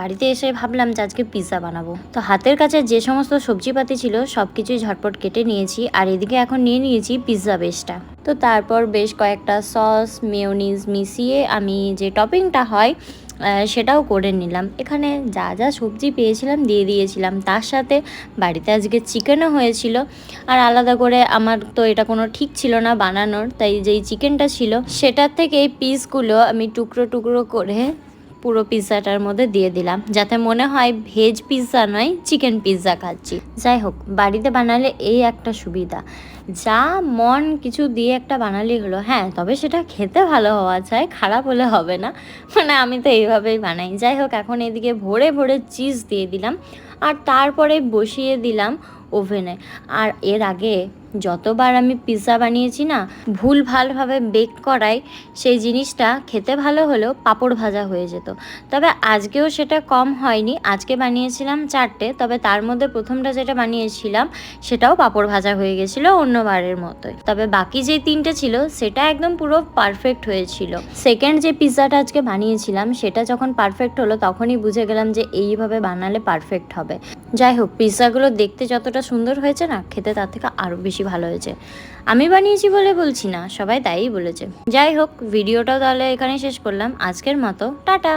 বাড়িতে এসে ভাবলাম যে আজকে পিৎজা বানাবো। তো হাতের কাছে যে সমস্ত সবজিপাতি ছিল সব কিছুই ঝটপট কেটে নিয়েছি, আর এদিকে এখন নিয়ে নিয়েছি পিৎজা বেসটা। তো তারপর বেশ কয়েকটা সস মেয়োনিজ মিশিয়ে আমি যে টপিংটা হয় সেটাও করে নিলাম। এখানে যা যা সবজি পেয়েছিলাম দিয়ে দিয়েছিলাম, তার সাথে বাড়িতে আজকে চিকেনও হয়েছিল। আর আলাদা করে আমার তো এটা কোনো ঠিক ছিল না বানানোর, তাই যেই চিকেনটা ছিল সেটার থেকে এই পিসগুলো আমি টুকরো টুকরো করে পুরো পিৎজাটার মধ্যে দিয়ে দিলাম, যাতে মনে হয় ভেজ পিৎজা নয় চিকেন পিৎজা খাচ্ছি। যাই হোক, বাড়িতে বানালে এই একটা সুবিধা, যা মন কিছু দিয়ে একটা বানালেই হলো। হ্যাঁ, তবে সেটা খেতে ভালো হওয়া চাই, খারাপ হলে হবে না, মানে আমি তো এইভাবেই বানাই। যাই হোক, এখন এদিকে ভরে ভরে চিজ দিয়ে দিলাম, আর তারপরে বসিয়ে দিলাম ওভেনে। আর এর আগে যতবার আমি পিৎজা বানিয়েছি না, ভুল ভালভাবে বেক করাই সেই জিনিসটা খেতে ভালো হলেও পাঁপড় ভাজা হয়ে যেত। তবে আজকেও সেটা কম হয়নি। আজকে বানিয়েছিলাম 4টে, তবে তার মধ্যে প্রথমটা যেটা বানিয়েছিলাম সেটাও পাঁপড় ভাজা হয়ে গেছিলো অন্যবারের মতোই। তবে বাকি যে 3টে ছিল সেটা একদম পুরো পারফেক্ট হয়েছিল। সেকেন্ড যে পিৎজাটা আজকে বানিয়েছিলাম সেটা যখন পারফেক্ট হলো তখনই বুঝে গেলাম যে এইভাবে বানালে পারফেক্ট হবে। যাই হোক, পিৎজাগুলো দেখতে যতটা সুন্দর হয়েছে না, খেতে তার থেকে আরও বেশি ভালো হয়েছে। আমি বানিয়েছি বলে বলছি না, সবাই তাই বলেছে। যাই হোক, ভিডিওটাও তাহলে এখানেই শেষ করলাম আজকের মতো। টাটা।